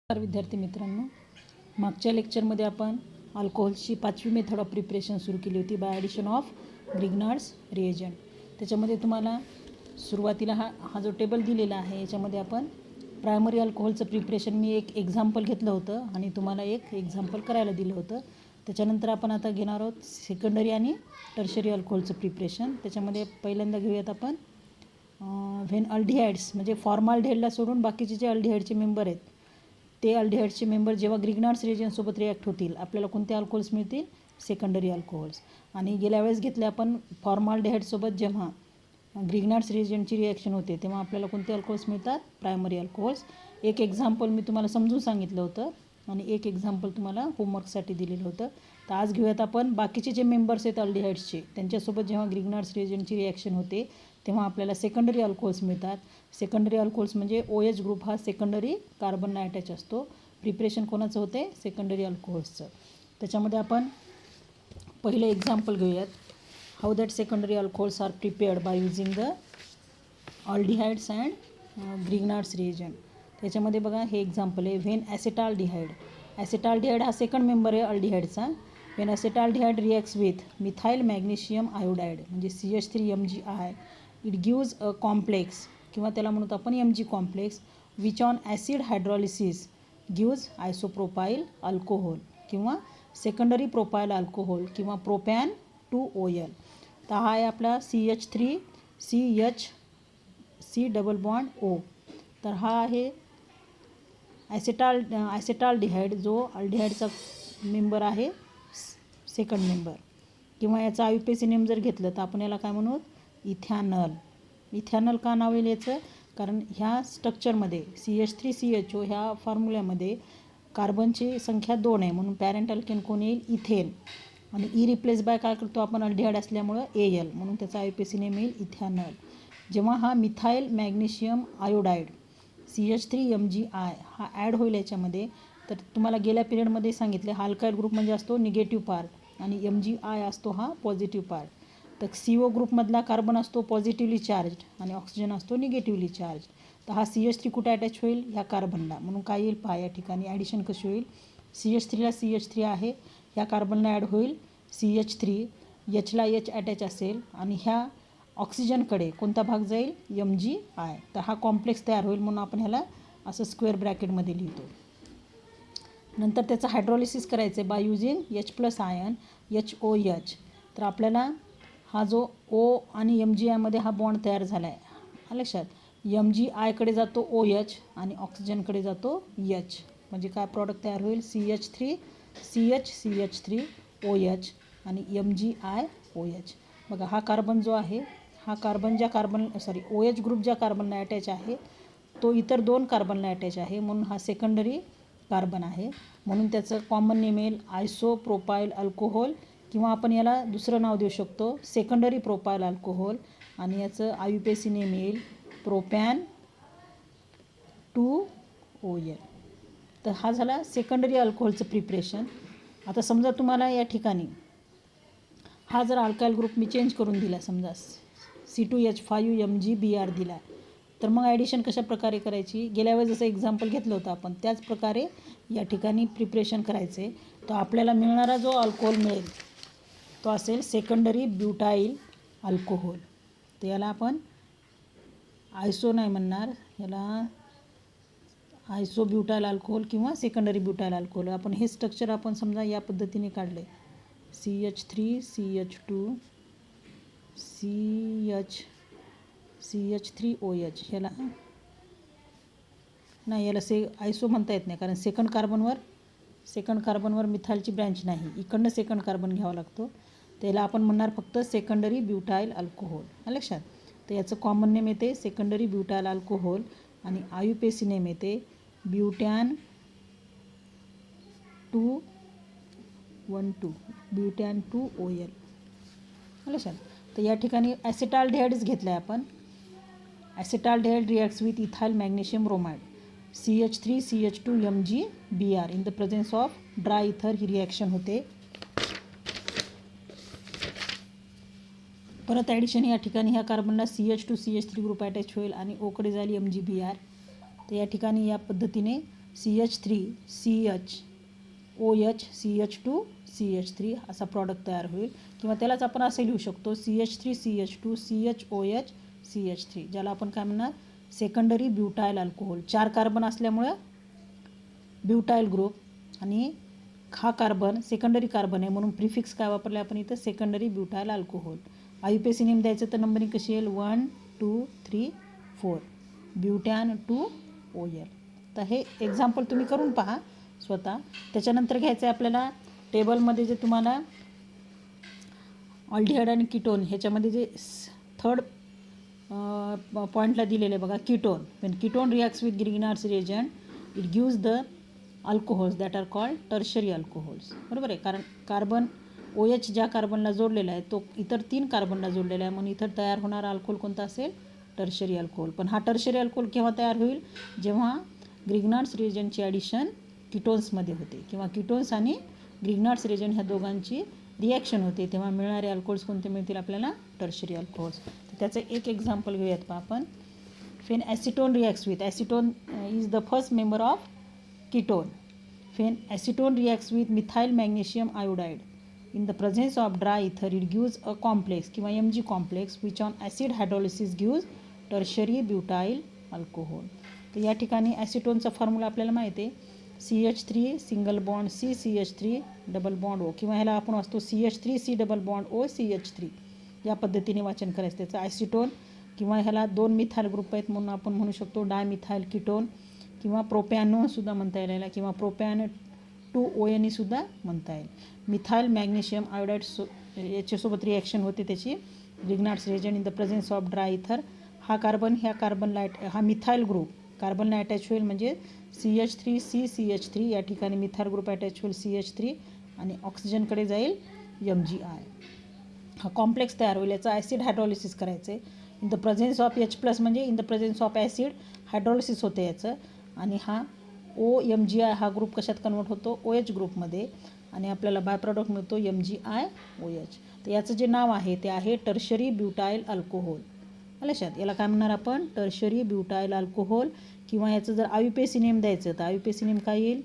विद्यार्थी मित्रांनो, मागच्या लेक्चरमध्ये आपण अल्कोहोलची 5वी मेथड ऑफ प्रिपरेशन सुरू केली होती by addition of Grignard's reagent. त्याच्यामध्ये तुम्हाला सुरुवातीला हा जो टेबल दिलेला आहे याच्यामध्ये आपण प्रायमरी अल्कोहोलचं प्रिपरेशन मी एक एक्झाम्पल घेतलं होतं आणि तुम्हाला एक एक्झाम्पल करायला दिलं होतं. त्याच्यानंतर आपण आता घेणार आहोत सेकंडरी आणि टर्शरी अल्कोहोलचं प्रिपरेशन. त्याच्यामध्ये पहिल्यांदा घेऊयात आपण व्हेन अल्डिहाइड्स म्हणजे फॉर्माल्डिहाइडला सोडून बाकीचे जे अल्डिहाइडचे मेंबर आहेत ते अल्डिहाइडचे मेंबर जेव्हा ग्रिग्नार्ड्स रिएजंटसोबत रिॲक्ट होतील आपल्याला कोणते अल्कोहोल्स मिळतील? Secondary alcohols. आणि गेल्या वेळेस घेतले आपण फॉर्माल्डिहाइडसोबत जेव्हा ग्रिग्नार्ड्स रिएजंटची रिॲक्शन होते तेव्हा आपल्याला कोणते अल्कोहोल्स मिळतात? Primary alcohols. एक एक्झाम्पल मी तुम्हाला समजून सांगितलं होतं आणि एक एक्झाम्पल तुम्हाला होमवर्कसाठी दिलेलं होतं. तर आज घेऊयात आपण बाकीचे जे मेंबर्स आहेत अल्डिहाइड्सचे त्यांच्यासोबत जेव्हा ग्रिग्नार्ड्स रिएजंटची रिॲक्शन होते तेव्हा आपल्याला सेकंडरी अल्कोहोल्स मिळतात. सेकंडरी अल्कोहोल्स म्हणजे OH ग्रुप हा सेकंडरी कार्बनला अटॅच असतो. प्रिपरेशन कोणाचं होते? सेकंडरी अल्कोहोल्सचं. त्याच्यामध्ये आपण पहिलं एक्झाम्पल घेऊयात. How that secondary alcohols are prepared by using the aldehydes and Grignard's reagent. त्याच्यामध्ये बघा हे एक्झाम्पल आहे. व्हेन ॲसेटाल्डिहाइड. ॲसेटाल्डिहाइड हा सेकंड मेंबर आहे अल्डिहाइडचा. When acetaldehyde reacts with methyl magnesium iodide म्हणजे CH3MgI it gives a complex किंवा त्याला म्हणतो आपण Mg complex which on acid hydrolysis gives isopropyl alcohol किंवा सेकंडरी प्रोपाईल अल्कोहोल किंवा प्रोपॅन 2OL. तर हा आहे आपला CH3CH डबल बॉन्ड O. तर हा आहे ॲसेटाल्डिहाइड जो अल्डिहाइडचा मेंबर आहे सेकंड मेंबर किंवा याचा IUPAC नेम जर घेतलं तर आपण याला काय म्हणू? इथॅनल. इथॅनल का नाव येईल याचं? कारण ह्या स्ट्रक्चरमध्ये CH3CHO ह्या फॉर्म्युल्यामध्ये कार्बनची संख्या 2 आहे म्हणून पॅरेंट अल्केन कोण येईल? इथेन. आणि रिप्लेस बाय काय करतो आपण? अल्डिहाइड असल्यामुळं AL म्हणून त्याचा IUPAC नेम येईल इथॅनल. जेव्हा हा मिथाइल मॅग्नेशियम आयोडाइड CH3MgI हा ॲड होईल याच्यामध्ये तर तुम्हाला गेल्या पिरियडमध्ये सांगितले हा अल्काइल ग्रुप म्हणजे असतो निगेटिव्ह पार्ट आणि MgI असतो हा पॉझिटिव्ह पार्ट. तर CO ग्रुपमधला कार्बन असतो पॉझिटिव्हली चार्ज आणि ऑक्सिजन असतो निगेटिव्हली चार्ज. तर हा CH3 कुठे अटॅच होईल? ह्या कार्बनला. म्हणून काय येईल पहा या ठिकाणी ॲडिशन कशी होईल? CH3ला CH3 आहे ह्या कार्बनला ॲड होईल CH3. Hला H अटॅच असेल आणि ह्या ऑक्सिजनकडे कोणता भाग जाईल? MgI. तर हा कॉम्प्लेक्स तयार होईल म्हणून आपण ह्याला असं स्क्वेअर ब्रॅकेटमध्ये लिहितो. नंतर त्याचं हायड्रॉलिसिस करायचं आहे by using H+ ion HOH. तर आपल्याला हा जो O आणि MgI मध्ये हा बॉन्ड तयार झाला आहे लक्षात. MgI कडे जातो OH आणि ऑक्सिजनकडे जातो H म्हणजे काय प्रॉडक्ट तयार होईल? CH3OH आणि MgIOH. बघा हा कार्बन जो आहे हा कार्बन OH ग्रुप ज्या कार्बनला अटॅच आहे तो इतर 2 कार्बनला अटॅच आहे म्हणून हा सेकंडरी कार्बन आहे. म्हणून त्याचं कॉमन नेम येईल आयसोप्रोपाईल अल्कोहोल किंवा आपण याला दुसरं नाव देऊ शकतो सेकंडरी प्रोपाईल अल्कोहोल आणि याचं IUPAC नेम येईल प्रोपॅन 2OL. तर हा झाला सेकंडरी अल्कोहोलचं प्रिपरेशन. आता समजा तुम्हाला या ठिकाणी हा जर अल्काइल ग्रुप मी चेंज करून दिला समजा C2H5MgBr दिला तर मग ॲडिशन कशा प्रकारे करायची? गेल्या वेळेस जसं एक्झाम्पल घेतलं होतं आपण त्याच प्रकारे या ठिकाणी प्रिपरेशन करायचे. तर आपल्याला मिळणारा जो अल्कोहोल मिळेल तो असेल सेकंडरी ब्युटाईल अल्कोहोल. तर याला आपण आयसो नाही म्हणणार, याला आयसोब्युटाईल अल्कोहोल किंवा सेकंडरी ब्युटाईल अल्कोहोल. आपण हे स्ट्रक्चर आपण समजा या पद्धतीने काढले CH3CH2 CH3OH. ह्याला नाही याला आयसो म्हणता येत नाही कारण सेकंड कार्बनवर मिथाइलची ब्रँच नाही, इकडनं सेकंड कार्बन घ्यावा लागतो. त्याला आपण म्हणणार फक्त सेकंडरी ब्युटाईल अल्कोहोल लक्षात. तर याचं कॉमन नेम येते सेकंडरी ब्युटाईल अल्कोहोल आणि IUPAC नेम येते ब्युटॅन 2OL लक्षात. तर या ठिकाणी ॲसेटाल्डिहाइडच घेतला आहे आपण. Acetaldehyde reacts with ethyl magnesium bromide CH3CH2MgBr in the presence of dry ether ही रिॲक्शन होते. परत ॲडिशन या ठिकाणी ह्या कार्बनला CH2CH3 ग्रुप अटॅच होईल आणि ओकडे जाईल MgBr. तर या ठिकाणी या पद्धतीने CH3CHOH CH2CH3 असा प्रॉडक्ट तयार होईल. किंवा त्यालाच आपण असं लिहू शकतो CH3CH2CHOH ज्याला आपण काय म्हणणार सेकंडरी ब्युटाईल अल्कोहोल. 4 कार्बन असल्यामुळं ब्युटाईल ग्रुप आणि हा कार्बन सेकंडरी कार्बन आहे म्हणून प्रिफिक्स काय वापरले आपण इथं secondary butyl alcohol. IUPAC name द्यायचं तर नंबरिंग कशी येईल 1 2 3 4 ब्युटॅन 2OL. तर हे एक्झाम्पल तुम्ही करून पहा स्वतः. त्याच्यानंतर घ्यायचं आहे आपल्याला टेबलमध्ये जे तुम्हाला ऑल्डिहाइड आणि कीटोन ह्याच्यामध्ये जे थर्ड पॉईंटला दिलेलं आहे बघा ketone. When ketone reacts with Grignard's reagent it gives the alcohols that are called tertiary alcohols. बरोबर आहे. कारण कार्बन OH ज्या कार्बनला जोडलेला आहे तो इतर 3 कार्बनला जोडलेला आहे म्हणून इतर तयार होणारा अल्कोहोल कोणता असेल टर्शरी अल्कोहोल. पण हा टर्शरी अल्कोहोल केव्हा तयार होईल जेव्हा ग्रिग्नार्ड्स रिएजंटची ॲडिशन कीटोन्समध्ये होते किंवा कीटोन्स आणि ग्रिग्नार्ड्स रिएजंट ह्या दोघांची रिॲक्शन होते तेव्हा मिळणारे अल्कोहोल्स कोणते मिळतील आपल्याला टर्शरी अल्कोहोल्स. तर त्याचं एक एक्झाम्पल घेऊयात पहा आपण. When acetone reacts with acetone is the first member of ketone. When acetone reacts with methyl magnesium iodide in the presence of dry ether it gives a complex किंवा Mg complex which on acid hydrolysis gives tertiary butyl alcohol. तर या ठिकाणी ॲसिटोनचा formula आपल्याला माहिती आहे CH3 single bond CCH3 double bond O किंवा ह्याला आपण वाचतो CH3C double bond O CH3 या पद्धतीने वाचन करायचं त्याचं. ॲसिटोन किंवा ह्याला 2 मिथाइल ग्रुप आहेत म्हणून आपण म्हणू शकतो डायमिथाइल कीटोन किंवा प्रोपॅनोसुद्धा म्हणता येईल याला किंवा प्रोपॅन 2ONE सुद्धा म्हणता येईल. मिथाइल मॅग्नेशियम आयोडाईड याच्यासोबत रिॲक्शन होते त्याची Grignard's reagent in the presence of dry इथर. हा कार्बन ह्या कार्बनला हा मिथाइल ग्रुप कार्बनला अटॅच होईल म्हणजे CH3CCH3 या ठिकाणी मिथाइल ग्रुप अटॅच होईल CH3 आणि ऑक्सिजनकडे जाईल MgI. हा कॉम्प्लेक्स तयार होईल. याचा ॲसिड हायड्रॉलिसिस करायचं आहे in the presence of H+ म्हणजे in the presence of acid hydrolysis होते याचं. आणि हा OMgI हा ग्रुप कशात कन्वर्ट होतो OH ग्रुपमध्ये आणि आपल्याला बाय प्रॉडक्ट मिळतो MgIOH. तर याचं जे नाव आहे ते आहे टर्शरी ब्युटाईल अल्कोहोल. लक्षात याला काय म्हणणार आपण टर्शरी ब्युटाईल अल्कोहोल. किंवा याचं जर IUPAC नेम द्यायचं तर IUPAC नेम काय येईल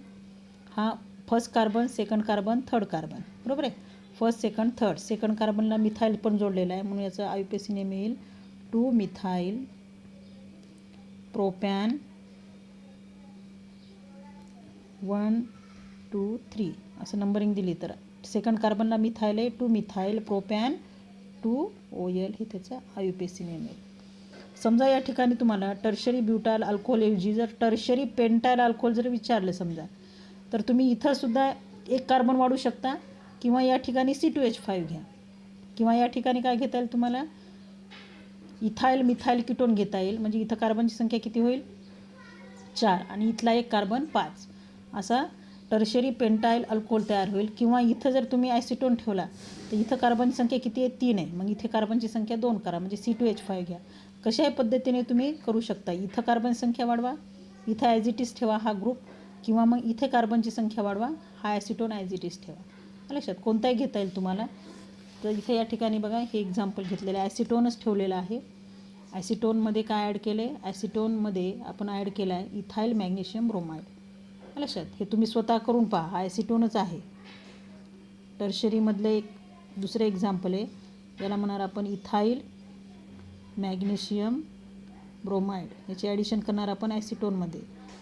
हा first carbon second carbon third carbon. बरोबर आहे. फर्स्ट सेकंड थर्ड सेकंड कार्बनला मिथाईल पण जोडलेला आहे म्हणून याचं IUPAC नेम येईल 2 मिथाईल प्रोपॅन 1 2 3 असं नंबरिंग दिली तर सेकंड कार्बनला मिथाईल आहे 2 मिथाईल प्रोपॅन 2OL हे त्याचं IUPAC नेम आहे. समजा या ठिकाणी तुम्हाला टर्शरी ब्युटाईल अल्कोहोल ऐवजी जर टर्शरी पेंटाईल अल्कोहोल जर विचारलं समजा तर तुम्ही इथं सुद्धा एक कार्बन वाढू शकता किंवा या ठिकाणी C2H5 घ्या किंवा या ठिकाणी काय घेता येईल तुम्हाला इथाईल मिथाईल कीटोन घेता येईल म्हणजे इथं कार्बनची संख्या किती होईल 4 आणि इथला एक कार्बन 5 असा टर्शरी पेंटाईल अल्कोहोल तयार होईल. किंवा इथं जर तुम्ही ॲसिटोन ठेवला तर इथं कार्बनची संख्या किती आहे 3 आहे मग इथे कार्बनची संख्या 2 करा म्हणजे C2H5 घ्या. कशाही पद्धतीने तुम्ही करू शकता. इथं कार्बन संख्या वाढवा इथं ॲज इट इज ठेवा हा ग्रुप किंवा मग इथे कार्बनची संख्या वाढवा हा ॲसिटोन ॲज इट इज ठेवा. लक्षात कोणताही घेता येईल तुम्हाला. तर इथे या ठिकाणी बघा हे एक्झाम्पल घेतलेलं आहे ॲसिटोनच ठेवलेलं आहे. ॲसिटोनमध्ये काय ॲड केलं आहे ॲसिटोनमध्ये आपण ॲड केला आहे इथाईल मॅग्नेशियम ब्रोमाइड. लक्षात हे तुम्ही स्वतः करून पहा हा ॲसिटोनच आहे. टर्शरीमधलं एक दुसरं एक्झाम्पल आहे याला म्हणणार आपण इथाईल मॅग्नेशियम ब्रोमाइड याची ॲडिशन करणार आपण ॲसिटोनमध्ये.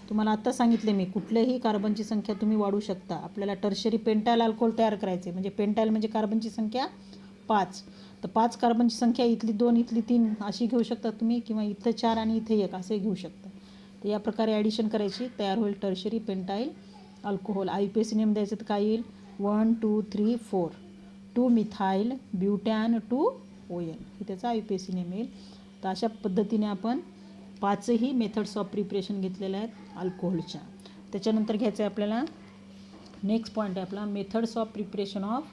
तुम्हाला आत्ता सांगितले मी कुठल्याही कार्बनची संख्या तुम्ही वाढवू शकता. आपल्याला टर्शरी पेंटाईल अल्कोहोल तयार करायचे म्हणजे पेंटाईल म्हणजे कार्बनची संख्या 5 तर 5 कार्बनची संख्या इथली 2 इथली 3 अशी घेऊ शकता तुम्ही किंवा इथं 4 आणि इथे 1 असे घेऊ शकता. तर या प्रकारे ॲडिशन करायची तयार होईल टर्शरी पेंटाईल अल्कोहोल. IUPAC नेम द्यायचं तर काय येईल 1 2 3 4 2 मिथाईल ब्युटॅन 2OL हे त्याचा IUPAC नेम येईल. तर अशा पद्धतीने आपण 5ही मेथड्स ऑफ प्रिपरेशन घेतलेल्या आहेत अल्कोहोलच्या. त्याच्यानंतर घ्यायचं आहे आपल्याला नेक्स्ट पॉईंट आहे आपला methods of preparation of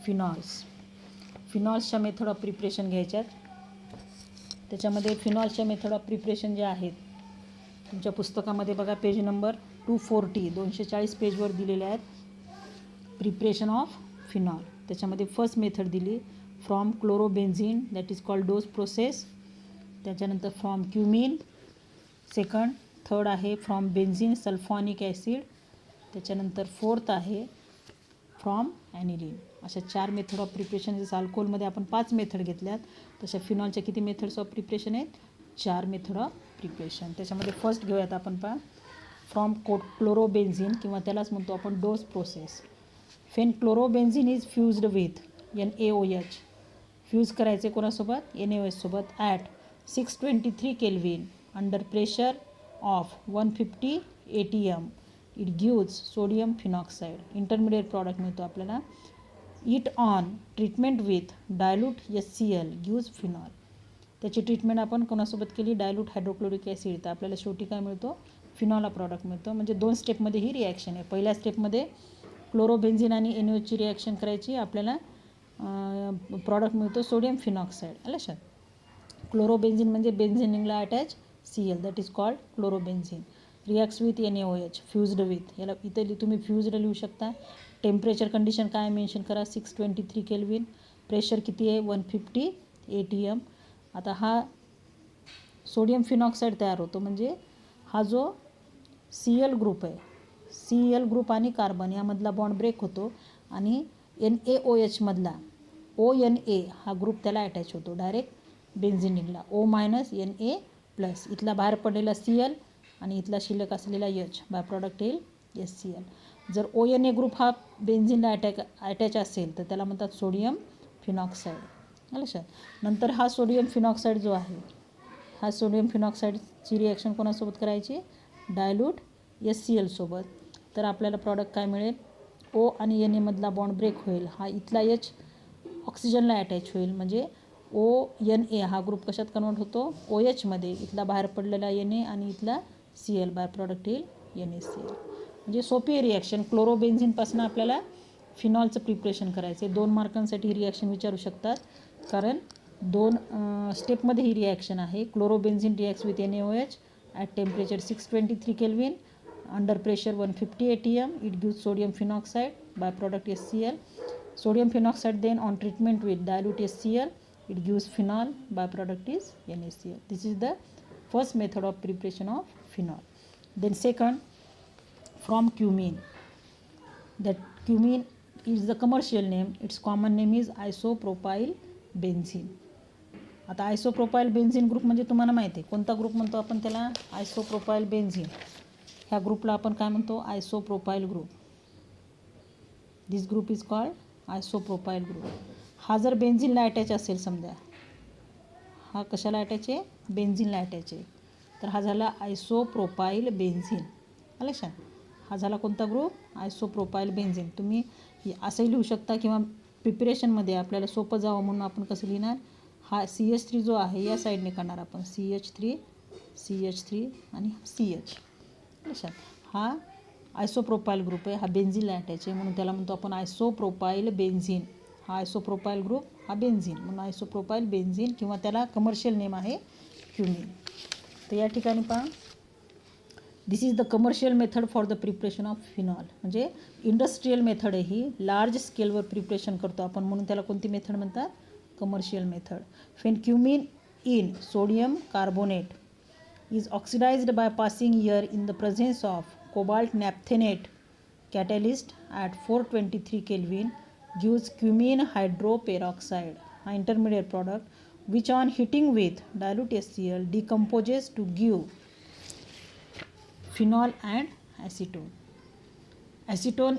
phenols. फिनॉल्सच्या मेथड ऑफ प्रिपरेशन घ्यायच्यात. त्याच्यामध्ये फिनॉल्सच्या मेथड ऑफ प्रिपरेशन जे आहेत तुमच्या पुस्तकामध्ये बघा पेज नंबर 240 240 पेजवर दिलेले आहेत प्रिपरेशन ऑफ फिनॉल. त्याच्यामध्ये फर्स्ट मेथड दिली from chlorobenzene that is called Dow's process. त्याच्यानंतर फ्रॉम क्युमिन सेकंड थर्ड आहे फ्रॉम बेन्झिन सल्फॉनिक ॲसिड, त्याच्यानंतर फोर्थ आहे फ्रॉम ॲनिलीन. अशा 4 मेथड ऑफ प्रिपरेशन. जसं अल्कोहोलमध्ये आपण 5 मेथड घेतल्यात, तशा फिनॉलच्या किती मेथड्स ऑफ प्रिपरेशन आहेत? 4 मेथड ऑफ प्रिपरेशन. त्याच्यामध्ये फर्स्ट घेऊयात आपण फ्रॉम क्लोरोबेन्झिन, किंवा त्यालाच म्हणतो आपण डोस प्रोसेस. फेन chlorobenzene is fused with NaOH. Fuse करायचे कोणासोबत? NaOH सोबत at 623 kelvin under pressure of 150 ATM. It gives sodium phenoxide. Intermediate product मिळतो आपल्याला. It on treatment with dilute HCl gives phenol. त्याची ट्रीटमेंट आपण कोणासोबत केली? Dilute hydrochloric acid. तर आपल्याला शेवटी काय मिळतो? फिनॉल हा प्रॉडक्ट मिळतो. म्हणजे 2 स्टेपमध्ये ही रिॲक्शन आहे. पहिल्या स्टेपमध्ये क्लोरोबेन्झिन आणि NaOHची रिॲक्शन करायची, आपल्याला प्रॉडक्ट मिळतो सोडियम फिनॉक्साईड. लक्षात. क्लोरोबेन्झिन म्हणजे बेन्झिनला attach Cl, that is called chlorobenzene. Reacts with NaOH fused with. याला इथं तुम्ही फ्युज्ड लिहू शकता. टेम्परेचर कंडिशन काय मेन्शन करा? 623 केल्विन. प्रेशर किती आहे? 150 ATM. आता हा सोडियम फिनॉक्साईड तयार होतो, म्हणजे हा जो Cl ग्रुप आहे, Cl ग्रुप आणि कार्बन यामधला बॉन्ड ब्रेक होतो आणि NaOH मधला ONA हा ग्रुप त्याला अटॅच होतो डायरेक्ट बेन्झिनिंगला. O- Na+. इथला बाहेर पडलेला Cl आणि इथला शिल्लक असलेला H, बाय प्रॉडक्ट येईल HCl. जर ONA ग्रुप हा बेन्झिनला अटॅच असेल तर त्याला म्हणतात सोडियम फिनॉक्साईड. लक्षात. नंतर हा सोडियम फिनॉक्साईड जो आहे, हा सोडियम फिनॉक्साईडची रिॲक्शन कोणासोबत करायची? डायल्यूट HCl सोबत. तर आपल्याला प्रॉडक्ट काय मिळेल? O आणि Na मधला बॉन्ड ब्रेक होईल. हा इथला H ऑक्सिजनला अटॅच होईल, म्हणजे ONA हा ग्रुप कशात कन्वर्ट होतो? OH मध्ये. इथला बाहेर पडलेला Na आणि इथला Cl, बाय प्रॉडक्ट येईल NaCl. म्हणजे सोपी रिॲक्शन. क्लोरोबेन्झिनपासून आपल्याला फिनॉलचं प्रिपरेशन करायचं आहे. 2 मार्कांसाठी ही रिॲक्शन विचारू शकतात, कारण 2 स्टेपमध्ये ही रिॲक्शन आहे. Chlorobenzene reacts with NaOH at temperature 623 kelvin under pressure 150 ATM. It gives sodium phenoxide, by product HCl. Sodium phenoxide then on treatment with dilute HCl, it gives phenol, byproduct is NaCl. This is the first method of preparation of phenol. Then second, from cumene. That cumene is the commercial name. Its common name is isopropyl benzene. आता आयसोप्रोपाईल benzene group म्हणजे तुम्हाला माहिती आहे कोणता group म्हणतो आपण त्याला? Isopropyl benzene. ह्या ग्रुपला आपण काय म्हणतो? Isopropyl group. This group is called isopropyl group. हा जर बेन्झिनला अटॅच असेल, समजा हा कशाला अटॅच आहे? बेन्झिनला अटॅच आहे, तर हा झाला आयसोप्रोपाईल बेन्झिन. लक्षात. हा झाला कोणता ग्रुप? आयसोप्रोपाईल बेन्झिन. तुम्ही असंही लिहू शकता, किंवा प्रिपरेशनमध्ये आपल्याला सोपं जावं म्हणून आपण कसं लिहिणार? हा CH3 जो आहे या साईडने करणार आपण, CH3 आणि CH. लक्षात. हा आयसोप्रोपाईल ग्रुप आहे, हा बेन्झिनला अटॅच आहे, म्हणून त्याला म्हणतो आपण आयसोप्रोपाईल बेन्झिन. हा आयसोप्रोपाईल ग्रुप, हा बेन्झिन, म्हणून आयसोप्रोपाईल बेन्झिन, किंवा त्याला कमर्शियल नेम आहे क्युमिन. तर या ठिकाणी पहा, this is the commercial method for the preparation of phenol. म्हणजे इंडस्ट्रियल मेथड आहे ही, लार्ज स्केलवर प्रिपरेशन करतो आपण, म्हणून त्याला कोणती मेथड म्हणतात? Commercial method. Fan cumin in sodium carbonate is oxidized by passing air in the presence of cobalt naphthenate catalyst at 423 Kelvin gives cumene hydroperoxide, an intermediate product, which on heating with dilute HCl decomposes to give phenol and acetone. Acetone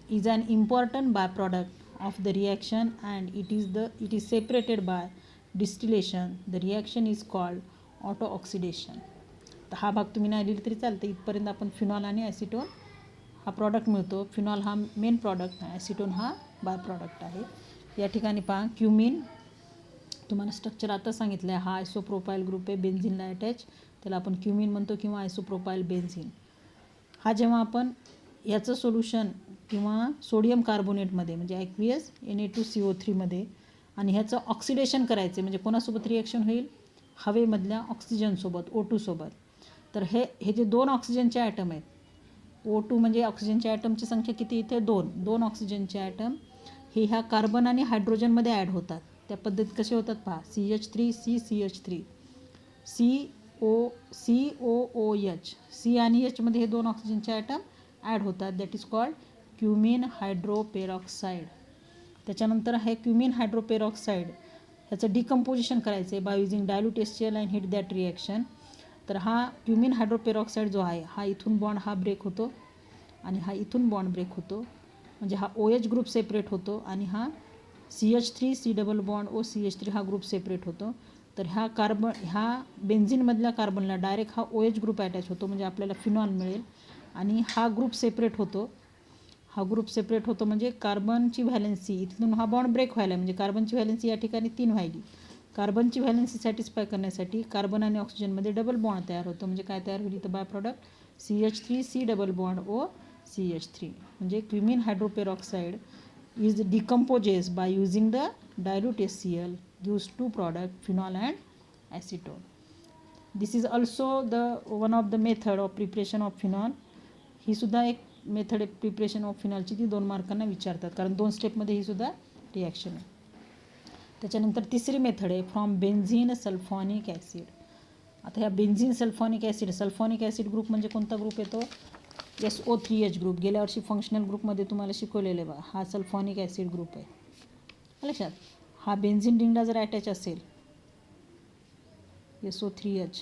is an important byproduct of the reaction, and it is separated by distillation. The reaction is called auto oxidation. तर हा भाग तुम्ही नाही लिहिली तरी चालतं. इथपर्यंत आपण फिनॉल आणि ॲसिटोन हा प्रॉडक्ट मिळतो. फिनॉल हा मेन प्रॉडक्ट आहे, ॲसिटोन हा बाय प्रॉडक्ट आहे. या ठिकाणी पहा, क्युमिन तुम्हाला स्ट्रक्चर आता सांगितलं आहे. हा आयसोप्रोपाईल ग्रुप आहे, बेन्झिनला अटॅच, त्याला आपण क्युमिन म्हणतो किंवा आयसोप्रोपाईल बेन्झिन. हा जेव्हा आपण याचं सोल्युशन किंवा सोडियम कार्बोनेटमध्ये म्हणजे ॲक्वियस Na2CO3 मध्ये आणि ह्याचं ऑक्सिडेशन करायचे, म्हणजे कोणासोबत रिॲक्शन होईल? हवेमधल्या ऑक्सिजनसोबत, O2 सोबत. तर हे जे 2 ऑक्सिजनचे ॲटम आहेत, O2 म्हणजे ऑक्सिजनच्या ॲटमची संख्या किती? इथे 2 ऑक्सिजनचे ॲटम हे ह्या कार्बन आणि हायड्रोजनमध्ये ॲड होतात. त्या पद्धतीत कसे होतात पहा, CH3 CCH3 C COOH. C आणि एचमध्ये हे दोन ऑक्सिजनचे ॲटम ॲड होतात. That is called cumene hydroperoxide. त्याच्यानंतर आहे क्युमिन हायड्रोपेरॉक्साईड. ह्याचं डिकम्पोजिशन करायचं आहे by using dilute HCl and heat that reaction. तर हा क्युमिन हायड्रोपेरॉक्साईड जो आहे हा इथून बॉन्ड हा ब्रेक होतो आणि हा इथून बॉन्ड ब्रेक होतो. म्हणजे हा OH ग्रुप सेपरेट होतो आणि हा CH3 C double bond OCH3 हा ग्रुप सेपरेट होतो. तर ह्या बेन्झिनमधल्या कार्बनला डायरेक्ट हा OH ग्रुप अटॅच होतो, म्हणजे आपल्याला फिनॉल मिळेल. आणि हा ग्रुप सेपरेट होतो. हा ग्रुप सेपरेट होतो म्हणजे कार्बनची व्हॅलेन्सी इथून हा बॉन्ड ब्रेक व्हायला, म्हणजे कार्बनची व्हॅलेन्सी या ठिकाणी 3 व्हायली. कार्बनची व्हॅलेन्सी सॅटिस्फाय करण्यासाठी कार्बन आणि ऑक्सिजनमध्ये डबल बॉन्ड तयार होतो. म्हणजे काय तयार होईल इथं by product CH3 C double bond OCH3. म्हणजे cumene hydroperoxide is decomposes by using the dilute HCl gives two product phenol and acetone. This is also the one of the method of preparation of phenol. ही सुद्धा एक method preparation of फिनॉलची ती 2 मार्कांना विचारतात, कारण 2 स्टेपमध्ये ही सुद्धा reaction आहे. त्याच्यानंतर तिसरी मेथड आहे फ्रॉम बेन्झिन सल्फॉनिक ॲसिड. आता ह्या बेन्झिन सल्फॉनिक ॲसिड ग्रुप म्हणजे कोणता ग्रुप येतो? SO3H group. गेल्या वर्षी फंक्शनल ग्रुपमध्ये तुम्हाला शिकवलेले बघा, हा सल्फॉनिक ॲसिड ग्रुप आहे. लक्षात, हा बेन्झिन रिंगला जर अटॅच असेल SO3H,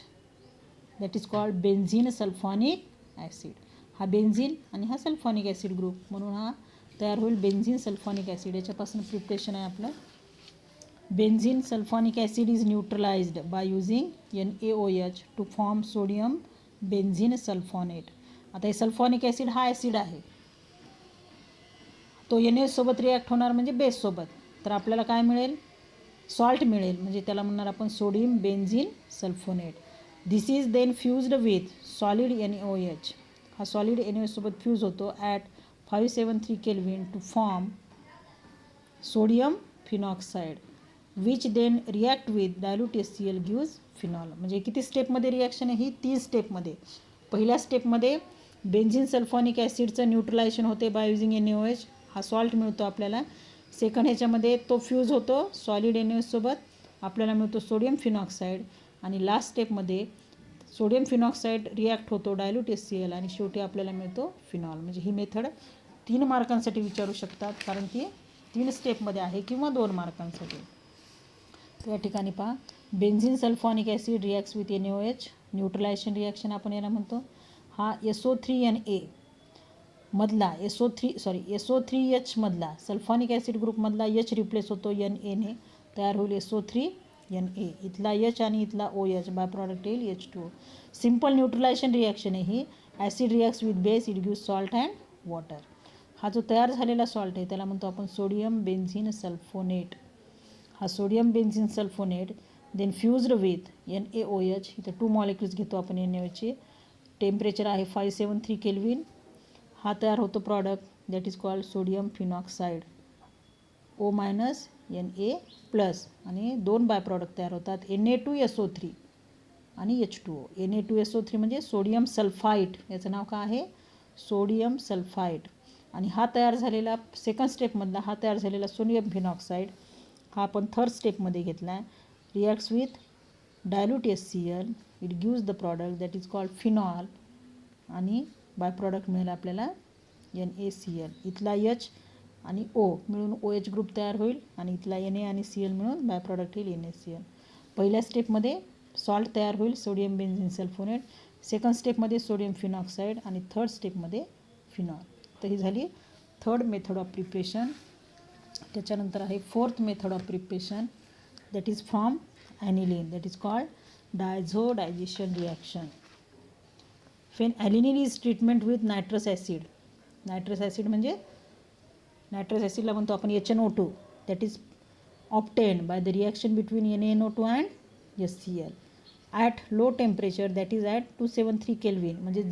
that is called benzene sulphonic acid. हा बेन्झिन आणि हा सल्फॉनिक ॲसिड ग्रुप, म्हणून हा तयार होईल बेन्झिन सल्फॉनिक ॲसिड. याच्यापासून प्रिपरेशन आहे आपलं. Benzene sulphonic acid is neutralised by using NaOH to form sodium benzene sulphonate. आता हे सल्फॉनिक ॲसिड हा ॲसिड आहे, तो NaOH सोबत रिॲक्ट होणार म्हणजे बेससोबत. तर आपल्याला काय मिळेल? सॉल्ट मिळेल, म्हणजे त्याला म्हणणार आपण sodium benzene sulphonate. This is then fused with solid NaOH. हा सॉलिड NaOH सोबत फ्यूज होतो at 573 kelvin to form sodium phenoxide which then react with dilute HCl gives phenol. म्हणजे किती स्टेपमध्ये रिॲक्शन आहे ही? 3 स्टेपमध्ये. पहिल्या स्टेपमध्ये बेन्झिन सल्फॉनिक ॲसिडचं न्यूट्रलायझेशन होते बाय युझिंग NaOH. हा सॉल्ट मिळतो आपल्याला. सेकंड ह्याच्यामध्ये तो फ्यूज होतो सॉलिड NaOH सोबत, आपल्याला मिळतो सोडियम फिनॉक्साईड. आणि लास्ट स्टेपमध्ये सोडियम फिनॉक्साईड रिॲक्ट होतो डायल्यूट HCl आणि शेवटी आपल्याला मिळतो फिनॉल. म्हणजे ही मेथड 3 मार्कांसाठी विचारू शकतात, कारण ती 3 स्टेपमध्ये आहे, किंवा 2 मार्कांसाठी. तर या ठिकाणी पहा, benzene sulphonic acid reacts with NaOH. Neutralisation reaction आपण याला म्हणतो. हा SO3Na मधला SO3H मधला सल्फॉनिक ॲसिड ग्रुपमधला H रिप्लेस होतो Na ने, तयार होईल SO3Na. इथला H आणि इथला OH बाय प्रॉडक्ट येईल H2O. सिम्पल न्यूट्रलायझेशन रिॲक्शन आहे ही. Acid reacts with base, it gives salt and water. हा जो तयार झालेला सॉल्ट आहे त्याला म्हणतो आपण सोडियम बेन्झिन सल्फोनेट. हा sodium benzene sulphonate then fused with NaOH. इथं 2 मॉलिक्युल्स घेतो आपण NaOHचे. टेम्परेचर आहे 573 केल्विन. हा तयार होतो product that is called sodium phenoxide O- Na+, आणि 2 बाय प्रॉडक्ट तयार होतात Na2SO3 आणि H2O. Na2SO3 म्हणजे सोडियम सल्फाईट. याचं नाव काय आहे? सोडियम सल्फाईट. आणि हा तयार झालेला सेकंड स्टेपमधला हा तयार झालेला सोडियम फिनॉक्साईड हा आपण थर्ड स्टेपमध्ये घेतला आहे. Reacts with dilute HCl, it gives the product that is called phenol. आणि बाय प्रॉडक्ट मिळेल आपल्याला NaCl. इथला H आणि O मिळून OH ग्रुप तयार होईल, आणि इथला Na आणि Cl मिळून बाय प्रॉडक्ट येईल NaCl. पहिल्या स्टेपमध्ये सॉल्ट तयार होईल सोडियम बेन्झिन सल्फोनेट, सेकंड स्टेपमध्ये सोडियम फिनॉक्साईड, आणि थर्ड स्टेपमध्ये फिनॉल. तर ही झाली थर्ड मेथड ऑफ प्रिपरेशन. त्याच्यानंतर आहे fourth method of preparation that is from aniline. That is called diazotisation reaction. Aniline is treatment with nitrous acid. Nitrous acid म्हणजे nitrous ॲसिडला म्हणतो आपण HNO2. That is obtained by the reaction between NaNO2 and HCl at low temperature that is at 273 kelvin, म्हणजे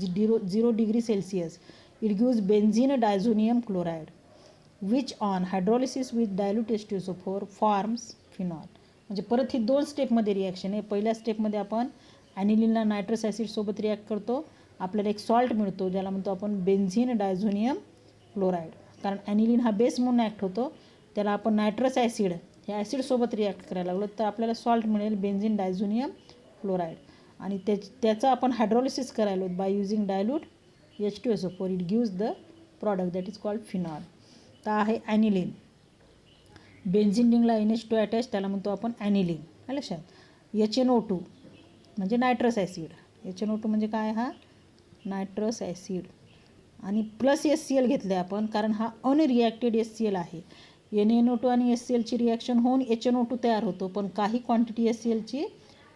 0 degree Celsius. It gives benzene diazonium chloride which on hydrolysis with dilute H2SO4 forms phenol. म्हणजे परत ही 2 स्टेपमध्ये reaction आहे. पहिल्या स्टेपमध्ये आपण ॲनिलीनला nitrous ॲसिडसोबत react करतो, आपल्याला एक सॉल्ट मिळतो ज्याला म्हणतो आपण बेन्झिन डायझोनियम क्लोराईड. कारण ॲनिलीन हा बेस म्हणून ॲक्ट होतो, त्याला आपण नायट्रस ॲसिड ह्या ॲसिडसोबत रिॲक्ट करायला लागलो तर आपल्याला सॉल्ट मिळेल बेन्झिन डायझोनियम क्लोराईड. आणि त्याचं आपण हायड्रोलिसिस करायलो by using dilute H2SO4. It gives the product that is called phenol. तर आहे ॲनिलीन. बेन्झिन रिंगला NH2 अटॅच, त्याला म्हणतो आपण ॲनिलीन. काय लक्षात. HNO2 म्हणजे नायट्रस ॲसिड. HNO2 म्हणजे काय, हा नायट्रस ॲसिड. आणि प्लस HCl घेतले आपण कारण हा अनरिॲक्टेड HCl आहे. NaNO2 आणि HClची रिॲक्शन होऊन HNO2 तयार होतो, पण काही क्वांटिटी HClची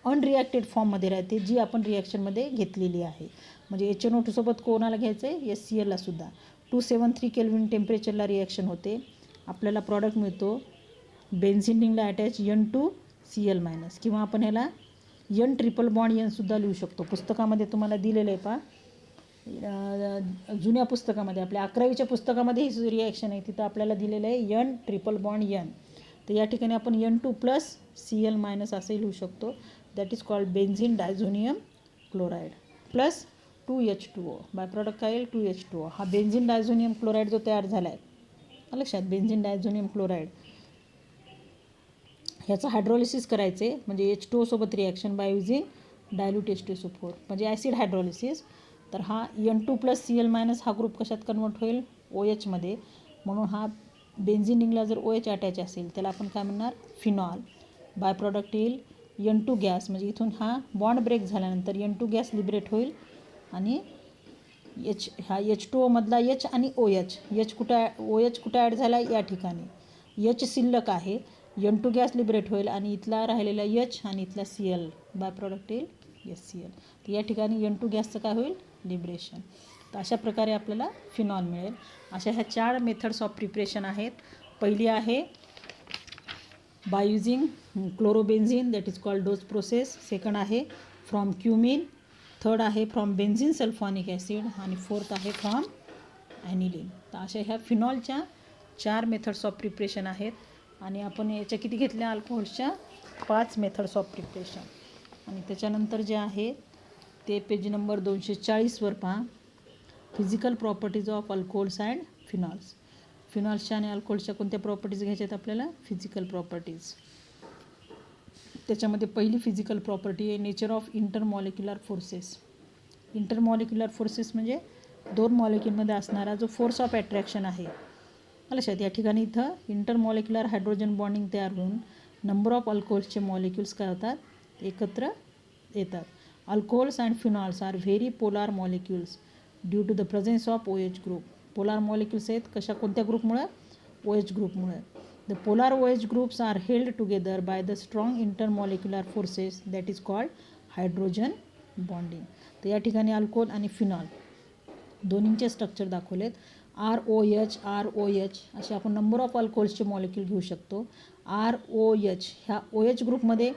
अनरिॲक्टेड फॉर्ममध्ये राहते, जी आपण रिॲक्शनमध्ये घेतलेली आहे. म्हणजे HNO2 सोबत कोणाला घ्यायचं आहे, HClला सुद्धा. 273 केल्विन टेम्परेचरला रिॲक्शन होते. आपल्याला प्रॉडक्ट मिळतो बेन्झिन रिंगला अटॅच N2Cl- किंवा आपण ह्याला N ट्रिपल बॉन्ड N सुद्धा लिहू शकतो. पुस्तकामध्ये तुम्हाला दिलेलं आहे पहा, जुन्या पुस्तकामध्ये आपल्या 11वीच्या पुस्तकामध्ये ही रिॲक्शन आहे, तिथं आपल्याला दिलेलं आहे N ट्रिपल बॉन्ड N. तर या ठिकाणी आपण N2+Cl- असंही लिहू शकतो. That is called benzene diazonium chloride plus 2H2O. Bye product काय येईल, 2H2O. हा बेन्झिन डायझोनियम क्लोराईड जो तयार झाला आहे लक्षात, बेन्झिन डायझोनियम क्लोराईड, ह्याचं हायड्रोलिसिस करायचे म्हणजे H2O सोबत reaction bye using dilute H2SO4 म्हणजे ॲसिड हायड्रोलिसिस. तर हा N2+Cl- हा ग्रुप कशात कन्वर्ट होईल, OH मध्ये. म्हणून हा बेन्झिन रिंगला जर OH अटॅच असेल त्याला आपण काय म्हणणार, फिनॉल. बाय प्रॉडक्ट येईल N2 गॅस, म्हणजे इथून हा बॉन्ड ब्रेक झाल्यानंतर N2 गॅस लिबरेट होईल आणि हा H2O मधला H आणि OH, OH कुठे ॲड झाला या ठिकाणी, H शिल्लक आहे. N2 गॅस लिबरेट होईल आणि इथला राहिलेला H आणि इथला Cl, बाय प्रॉडक्ट येईल HCl. तर या ठिकाणी N2 गॅसचं काय होईल, लिबरेशन. तर अशा प्रकारे आपल्याला फिनॉल मिळेल. अशा ह्या 4 मेथड्स ऑफ प्रिपरेशन आहेत. पहिली आहे by using chlorobenzene, that is called Dow's process. Second आहे फ्रॉम क्युमिन. थर्ड आहे फ्रॉम बेन्झिन सल्फॉनिक ॲसिड. आणि फोर्थ आहे फ्रॉम ॲनिलीन. तर अशा ह्या फिनॉलच्या 4 मेथड्स ऑफ प्रिपरेशन आहेत. आणि आपण याच्या किती घेतल्या, अल्कोहोल्सच्या 5 मेथड्स ऑफ प्रिपरेशन. आणि त्याच्यानंतर जे आहे ते पेज नंबर 240वर पहा, physical properties of alcohols and phenols. फिनॉल्सच्या आणि अल्कोहोल्सच्या कोणत्या प्रॉपर्टीज घ्यायच्या आहेत आपल्याला, फिजिकल प्रॉपर्टीज. त्याच्यामध्ये पहिली फिजिकल प्रॉपर्टी आहे nature of intermolecular forces. Intermolecular forces म्हणजे 2 मॉलिक्युलमध्ये असणारा जो फोर्स ऑफ अट्रॅक्शन आहे. लक्षात, या ठिकाणी इथं इंटरमॉलिक्युलर हायड्रोजन बॉन्डिंग तयार होऊन नंबर ऑफ अल्कोहोल्सचे मॉलिक्युल्स काय होतात, एकत्र येतात. Alcohols and phenols are very polar molecules due to the presence of OH group. Polar molecules आहेत कशा, कोणत्या ग्रुपमुळे, OH ग्रुपमुळे. The polar OH groups are held together by the strong intermolecular forces that is called hydrogen bonding. तर या ठिकाणी alcohol आणि phenol दोन्हींचे स्ट्रक्चर दाखवलेत. ROH असे आपण नंबर ऑफ अल्कोहोल्सचे मॉलिक्यूल घेऊ शकतो. ROH ह्या OH ग्रुपमध्ये,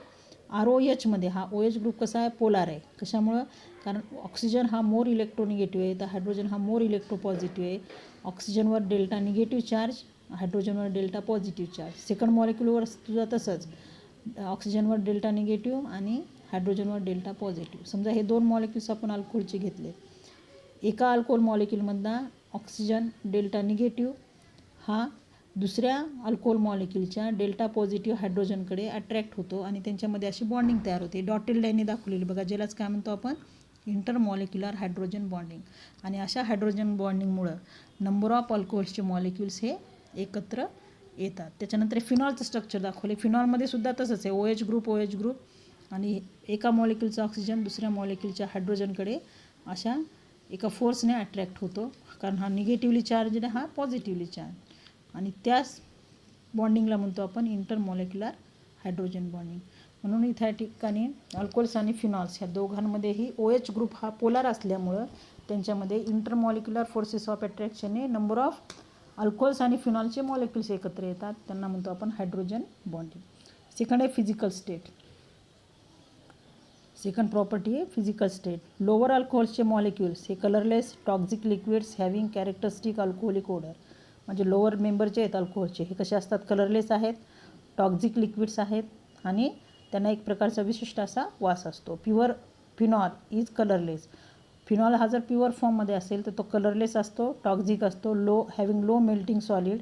ROH मध्ये हा OH ग्रुप कसा आहे, पोलार आहे. कशामुळं, कारण ऑक्सिजन हा मोर इलेक्ट्रोनिगेटिव्ह आहे, तर हायड्रोजन हा मोर इलेक्ट्रोपॉझिटिव्ह आहे. ऑक्सिजनवर डेल्टा निगेटिव्ह चार्ज, हायड्रोजनवर डेल्टा पॉझिटिव्ह चार्ज. सेकंड मॉलिक्यूलवर सुद्धा तसंच, ऑक्सिजनवर डेल्टा निगेटिव्ह आणि हायड्रोजनवर डेल्टा पॉझिटिव्ह. समजा हे 2 मॉलिक्युल्स आपण अल्कोहोलचे घेतले. एका अल्कोहोल मॉलिक्यूलमधला ऑक्सिजन डेल्टा निगेटिव्ह हा दुसऱ्या अल्कोहोल मॉलिक्यूलच्या डेल्टा पॉझिटिव्ह हायड्रोजनकडे अट्रॅक्ट होतो आणि त्यांच्यामध्ये अशी बॉन्डिंग तयार होते. डॉटेड लाईनने दाखवलेली बघा, ज्यालाच काय म्हणतो आपण, इंटरमॉलिक्युलर हायड्रोजन बॉन्डिंग. आणि अशा हायड्रोजन बॉन्डिंगमुळं नंबर ऑफ अल्कोहोल्सचे मॉलिक्युल्स हे एकत्र येतात. त्याच्यानंतर फिनॉलचं स्ट्रक्चर दाखवले. फिनॉलमध्ये सुद्धा तसंच आहे, OH ग्रुप आणि एका मॉलिक्यूलचा ऑक्सिजन दुसऱ्या मॉलिक्यूलच्या हायड्रोजनकडे अशा एका फोर्सने अट्रॅक्ट होतो, कारण हा निगेटिव्हली चार्ज आहे, हा पॉझिटिव्हली चार्ज. आणि त्याच बॉन्डिंगला म्हणतो आपण इंटरमॉलिक्युलर हायड्रोजन बॉन्डिंग. म्हणून इथं या ठिकाणी अल्कोहोल्स आणि फिनॉल्स ह्या दोघांमध्येही OH ग्रुप हा पोलार असल्यामुळं त्यांच्यामध्ये इंटरमॉलिक्युलर फोर्सेस ऑफ अट्रॅक्शनने नंबर ऑफ अल्कोहोल्स आणि फिनॉलचे मॉलिक्युल्स एकत्र येतात, त्यांना म्हणतो आपण हायड्रोजन बॉन्डिंग. सेकंड आहे फिजिकल स्टेट. सेकंड प्रॉपर्टी आहे फिजिकल स्टेट. लोअर अल्कोहोल्सचे मॉलिक्युल्स हे colourless toxic liquids having characteristic alcoholic odour. म्हणजे लोअर मेंबरचे आहेत अल्कोहोलचे, हे कसे असतात, कलरलेस आहेत, टॉक्झिक लिक्विड्स आहेत आणि त्यांना एक प्रकारचा विशिष्ट असा वास असतो. Pure phenol is colourless. Phenol हा जर प्युअर फॉर्ममध्ये असेल तर तो कलरलेस असतो, टॉक्झिक असतो, हॅव्हिंग लो मेल्टिंग सॉलिड,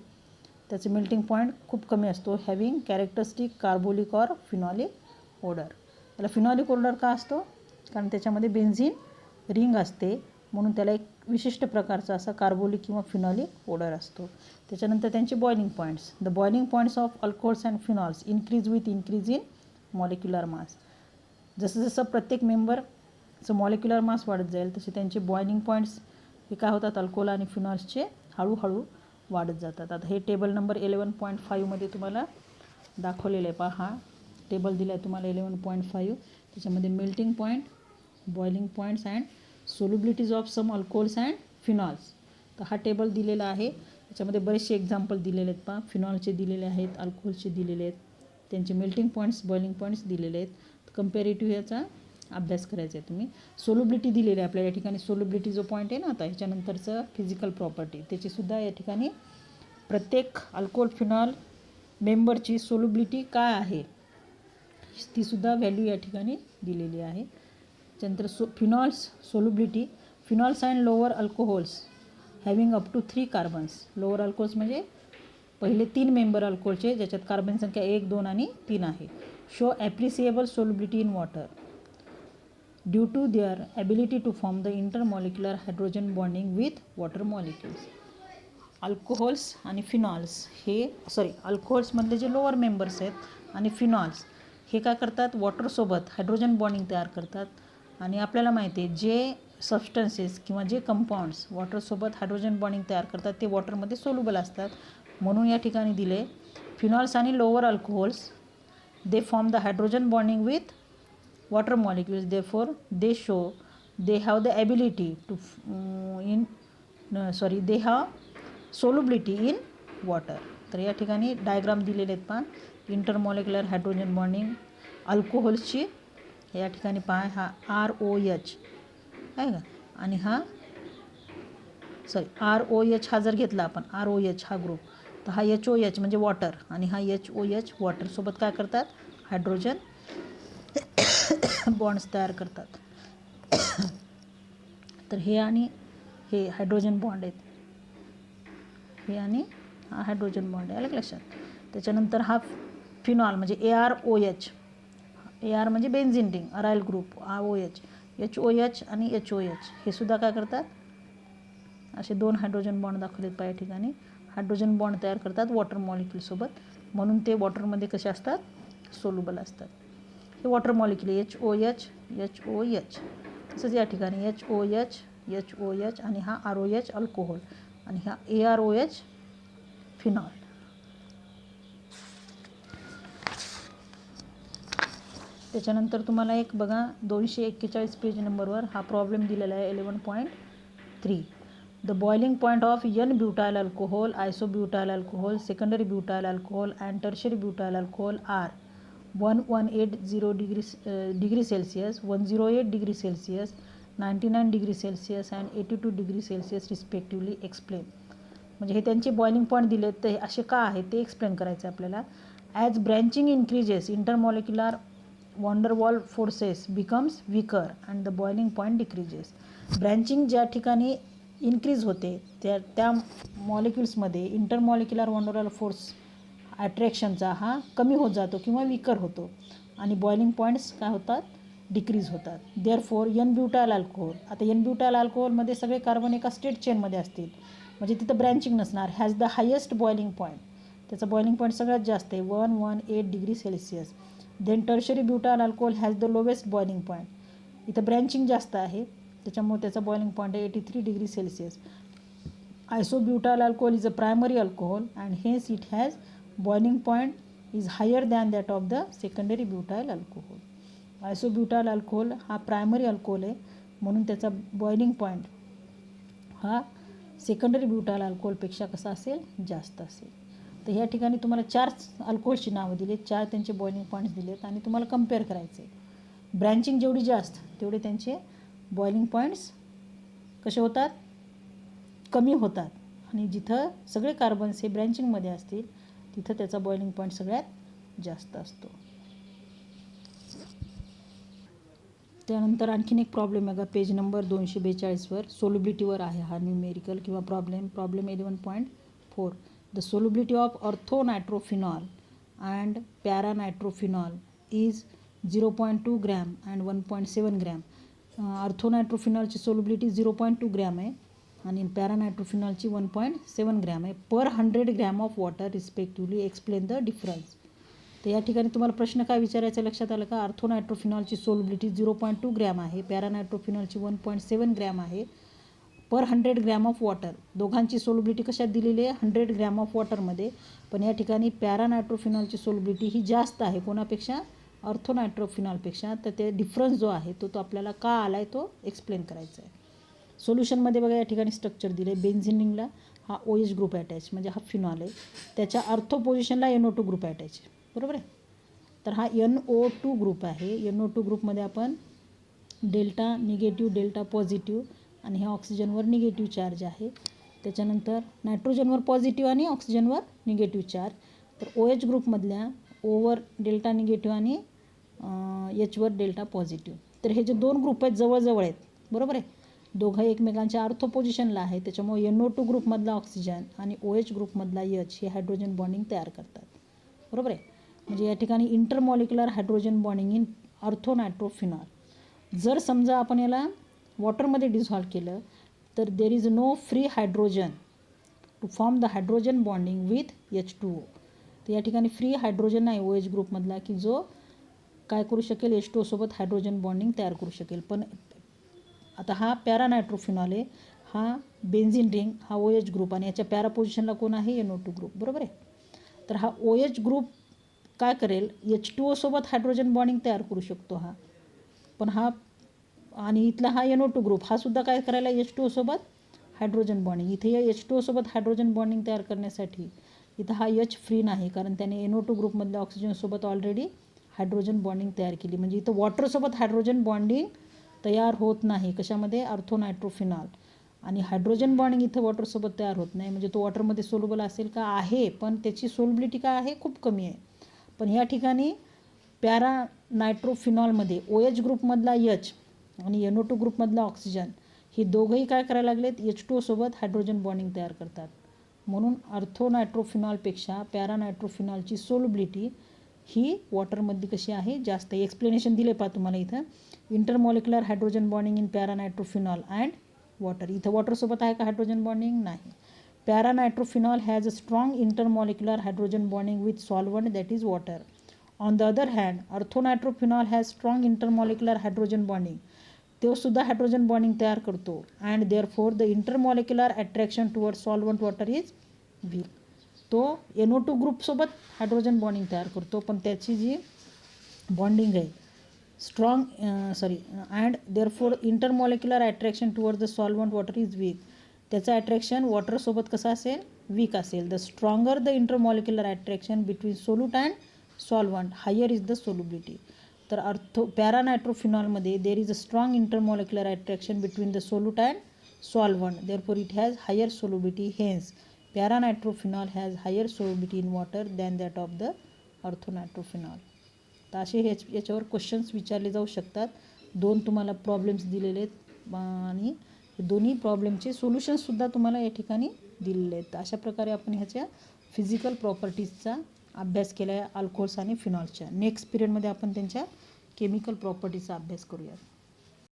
त्याचे मेल्टिंग पॉईंट खूप कमी असतो, having characteristic carbolic or phenolic odour. त्याला फिनॉलिक ओडर का असतो, कारण त्याच्यामध्ये बेन्झीन रिंग असते, म्हणून त्याला एक विशिष्ट प्रकारचा असा कार्बोलिक किंवा फिनॉलिक ओडर असतो. त्याच्यानंतर त्यांचे boiling points. The boiling points of alcohols and phenols increase with increase in molecular mass. जसं जसं प्रत्येक मेंबरचं मॉलिक्युलर मास वाढत जाईल तसे त्यांचे बॉइलिंग पॉईंट्स हे काय होतात, अल्कोहोल आणि फिनॉल्सचे हळूहळू वाढत जातात. आता हे टेबल नंबर 11.5 मध्ये तुम्हाला दाखवलेलं आहे. पहा, हा टेबल दिला आहे तुम्हाला 11.5. त्याच्यामध्ये melting point, boiling points and solubilities of some alcohols and phenols. तर हा टेबल दिलेला आहे. त्याच्यामध्ये बरेचसे एक्झाम्पल दिलेले आहेत. पहा, फिनॉलचे दिलेले आहेत, अल्कोहोलचे दिलेले आहेत, त्यांचे मेल्टिंग पॉईंट्स, बॉइलिंग पॉईंट्स दिलेले आहेत. कंपॅरेटिव्ह याचा अभ्यास करायचा आहे तुम्ही. सोल्युबिलिटी दिलेली आहे आपल्या या ठिकाणी. सोल्युबिलिटी जो पॉईंट आहे ना, आता ह्याच्यानंतरचं फिजिकल प्रॉपर्टी, त्याचीसुद्धा या ठिकाणी प्रत्येक अल्कोहोल फिनॉल मेंबरची सोल्युबिलिटी काय आहे तीसुद्धा व्हॅल्यू या ठिकाणी दिलेली आहे. त्यानंतर phenols solubility. Phenols and lower alcohols having up to 3 carbons. Lower alcohols म्हणजे पहिले 3 मेंबर अल्कोहोलचे ज्याच्यात कार्बन संख्या 1, 2 आणि 3 आहे. Show appreciable solubility in water due to their ability to form the intermolecular hydrogen bonding with water molecules. Alcohols आणि phenols अल्कोहोल्समधले जे लोअर मेंबर्स आहेत आणि फिनॉल्स हे काय करतात, वॉटरसोबत हायड्रोजन बॉन्डिंग तयार करतात. आणि आपल्याला माहिती आहे जे सबस्टन्सेस किंवा जे कंपाऊंड्स वॉटरसोबत हायड्रोजन बॉन्डिंग तयार करतात ते वॉटरमध्ये सोल्युबल असतात. म्हणून या ठिकाणी दिले फिनॉल्स आणि lower alcohols they form the hydrogen bonding with water molecules. Therefore they show they have the ability to they have solubility in water. तर या ठिकाणी डायग्राम दिलेले आहेत. पहा, इंटरमॉलिक्युलर हायड्रोजन बॉन्डिंग अल्कोहोल्सची या ठिकाणी पहा, हा ROH आहे का, आणि हा ROH हा जर घेतला आपण, ROH हा ग्रुप, तर हा HOH म्हणजे वॉटर आणि हा HOH वॉटरसोबत काय करतात, हायड्रोजन बॉन्ड्स तयार करतात. तर हे आणि हे हायड्रोजन बॉन्ड आहेत, हे आणि हा हायड्रोजन बॉन्ड आहे, आलं लक्षात. त्याच्यानंतर हा फिनॉल म्हणजे AROH. AR म्हणजे benzene ring, aryl group, OH, HOH आणि HOH हे सुद्धा काय करतात, असे 2 हायड्रोजन बॉन्ड दाखवलेत पहा या ठिकाणी. हायड्रोजन बॉन्ड तयार करतात वॉटर मॉलिक्युलसोबत, म्हणून ते वॉटरमध्ये कसे असतात, सोल्युबल असतात. हे वॉटर मॉलिक्युल HOH, HOH. तसंच या ठिकाणी HOH, HOH आणि हा ROH अल्कोहोल आणि हा AROH फिनॉल. त्याच्यानंतर तुम्हाला एक बघा 241 पेज नंबरवर हा प्रॉब्लेम दिलेला आहे 11.3. The boiling point of N butyl alcohol, isobutyl alcohol, secondary butyl alcohol and tertiary butyl alcohol are 1180 degree Celsius, 108 degree Celsius, 99 degree Celsius and 82 degree Celsius respectively. Explain. म्हणजे हे त्यांचे बॉइलिंग पॉईंट दिलेत, तर हे असे का आहेत ते एक्सप्लेन करायचं आहे आपल्याला. As branching increases intermolecular van der Waals forces becomes weaker and the boiling point decreases. Branching ज्या ठिकाणी इन्क्रीज होते त्या मॉलिक्युल्समध्ये इंटरमॉलिक्युलर वॉन्डर फोर्स अट्रॅक्शनचा हा कमी होत जातो किंवा वीकर होतो आणि बॉइलिंग पॉईंट्स काय होतात, डिक्रीज होतात. देअरफॉर N ब्युटाइल अल्कोहोल, आता N ब्युटाइल अल्कोहोलमध्ये सगळे कार्बन एका स्ट्रेट चेनमध्ये असतील म्हणजे तिथं ब्रँचिंग नसणार. Has the highest boiling point, त्याचा बॉइलिंग पॉईंट सगळ्यात जास्त आहे 118 degree Celsius. Then tertiary butyl alcohol has the lowest boiling point, इथं ब्रँचिंग जास्त आहे त्याच्यामुळे त्याचा बॉइलिंग पॉईंट आहे 83 degree Celsius. Isobutyl alcohol is a primary alcohol and hence it has boiling point is higher than that of the secondary butyl alcohol. Isobutyl alcohol हा primary alcohol आहे म्हणून त्याचा बॉइलिंग पॉईंट हा secondary butyl अल्कोहोलपेक्षा कसा असेल, जास्त असेल. तर ह्या ठिकाणी तुम्हाला 4 अल्कोहोलची नावं दिली, 4 त्यांचे बॉइलिंग पॉईंट्स दिलेत आणि तुम्हाला कम्पेअर करायचे. ब्रँचिंग जेवढी जास्त तेवढे त्यांचे बॉइलिंग पॉईंट्स कसे होतात, कमी होतात आणि जिथं सगळे कार्बन्स हे ब्रँचिंगमध्ये असतील तिथं त्याचा बॉइलिंग पॉईंट सगळ्यात जास्त असतो. त्यानंतर आणखीन एक प्रॉब्लेम आहे का पेज नंबर 242वर, सोल्युबिलिटीवर आहे हा न्यूमेरिकल किंवा problem 11.4. The solubility of orthonitrophenol and paranitrophenol is 0.2 gram and 1.7 gram. ऑर्थोनायट्रोफिनॉलची सोल्युबिलिटी 0.2 ग्रॅम आहे आणि पॅरानायट्रोफिनॉलची 1.7 ग्रॅम आहे per 100 gram of water respectively. Explain the difference. तर या ठिकाणी तुम्हाला प्रश्न काय विचारायचा लक्षात आलं का? ऑर्थोनायट्रोफिनॉलची सोल्युबिलिटी 0.2 ग्रॅम आहे, पॅरानायट्रोफिनॉलची 1.7 ग्रॅम आहे पर 100 ग्रॅम ऑफ वॉटर. दोघांची सोल्युबिलिटी कशात दिलेली आहे? 100 ग्रॅम ऑफ वॉटरमध्ये. पण या ठिकाणी पॅरानायट्रोफिनॉलची सोल्युबिलिटी ही जास्त आहे कोणापेक्षा? ऑर्थोनायट्रोफिनॉलपेक्षा. तर ते डिफरन्स जो आहे तो आपल्याला का आला आहे तो एक्सप्लेन करायचा आहे. सोल्युशनमध्ये बघा या ठिकाणी स्ट्रक्चर दिलं आहे. बेन्झिन रिंगला हा OH ग्रुप अटॅच म्हणजे हा फिनॉल आहे, त्याच्या ऑर्थो पोझिशनला NO2 ग्रुप अटॅच आहे, बरोबर आहे. तर हा NO2 ग्रुप आहे. NO2 ग्रुपमध्ये आपण डेल्टा निगेटिव्ह, डेल्टा पॉझिटिव्ह आणि ह्या ऑक्सिजनवर निगेटिव्ह चार्ज आहे. त्याच्यानंतर नायट्रोजनवर पॉझिटिव्ह आणि ऑक्सिजनवर निगेटिव्ह चार्ज. तर OH ग्रुपमधल्या ओवर डेल्टा निगेटिव्ह आणि Hवर डेल्टा पॉझिटिव्ह. तर हे जे दोन ग्रुप आहेत जवळजवळ आहेत, बरोबर आहे. दोघं एकमेकांच्या ऑर्थो पोझिशनला आहे, त्याच्यामुळे NO2 ग्रुपमधला ऑक्सिजन आणि OH ग्रुपमधला H हे हायड्रोजन बॉन्डिंग तयार करतात, बरोबर आहे. म्हणजे या ठिकाणी intermolecular hydrogen bonding in orthonitrophenol. जर समजा आपण याला वॉटरमध्ये डिझॉल्व केलं तर there is no free hydrogen to form the hydrogen bonding with H2O. तर या ठिकाणी फ्री हायड्रोजन आहे OH ग्रुपमधला की जो काय करू शकेल? H2O सोबत हायड्रोजन बॉन्डिंग तयार करू शकेल. पण आता हा पॅरानायट्रोफिनॉल आहे, हा बेन्झिन रिंग, हा OH ग्रुप आणि याच्या पॅरा पोझिशनला कोण आहे? NO2 ग्रुप, बरोबर आहे. तर हा OH ग्रुप काय करेल? H2O सोबत हायड्रोजन बॉन्डिंग तयार करू शकतो हा. पण हा आणि इथला हा NO2 ग्रुप हा सुद्धा काय करायला? H2O सोबत हायड्रोजन बॉन्डिंग. इथे या H2O सोबत हायड्रोजन बॉन्डिंग तयार करण्यासाठी इथं हा H फ्री नाही, कारण त्याने NO2 ग्रुपमधल्या ऑक्सिजनसोबत ऑलरेडी हायड्रोजन बॉन्डिंग तयार केली. म्हणजे इथं वॉटरसोबत हायड्रोजन बॉन्डिंग तयार होत नाही. कशामध्ये? ऑर्थोनायट्रोफिनॉल. आणि हायड्रोजन बॉन्डिंग इथं वॉटरसोबत तयार होत नाही. म्हणजे तो वॉटरमध्ये सोल्युबल असेल का? आहे, पण त्याची सोल्युबिलिटी काय आहे? खूप कमी आहे. पण या ठिकाणी पॅरानायट्रोफिनॉलमध्ये OH ग्रुपमधला H आणि NO2 ग्रुपमधला ऑक्सिजन ही दोघंही काय करायला लागलेत? H2O सोबत हायड्रोजन बॉन्डिंग तयार करतात. म्हणून ऑर्थोनायट्रोफिनॉलपेक्षा पॅरानायट्रोफिनॉलची सोल्युबिलिटी ही वॉटरमध्ये कशी आहे? जास्त आहे. एक्सप्लेनेशन दिले पहा तुम्हाला इथं. Intermolecular hydrogen bonding in paranitrophenol and water. इथं वॉटरसोबत आहे का हायड्रोजन बॉन्डिंग? नाही. Paranitrophenol has a strong intermolecular hydrogen bonding with solvent that is water. On the other hand orthonitrophenol has strong intermolecular hydrogen bonding. तो सुद्धा hydrogen bonding तयार करतो and therefore the intermolecular attraction toward solvent water is weak. तो NO2 ग्रुपसोबत hydrogen bonding तयार करतो, पण त्याची जी बॉन्डिंग आहे strong and therefore intermolecular attraction toward the solvent water is weak. त्याचं अट्रॅक्शन वॉटरसोबत कसं असेल? वीक असेल. The stronger the intermolecular attraction between solute and solvent higher is the solubility. तर पॅरानायट्रोफिनॉलमध्ये there is a strong intermolecular attraction between the solute and solvent, therefore it has higher solubility. Hence paranitrophenol has higher solubility in water than that of the orthonitrophenol. तर असे याच्यावर questions विचारले जाऊ शकतात. दोन तुम्हाला प्रॉब्लेम्स दिलेले आहेत आणि दोन्ही प्रॉब्लेमचे सोल्युशन्ससुद्धा तुम्हाला या ठिकाणी दिलेले आहेत. अशा प्रकारे आपण ह्याच्या फिजिकल प्रॉपर्टीजचा अभ्यास केला आहे अल्कोहोल्स आणि फिनॉल्सच्या. नेक्स्ट पिरियडमध्ये आपण त्यांच्या केमिकल प्रॉपर्टीचा अभ्यास करूया.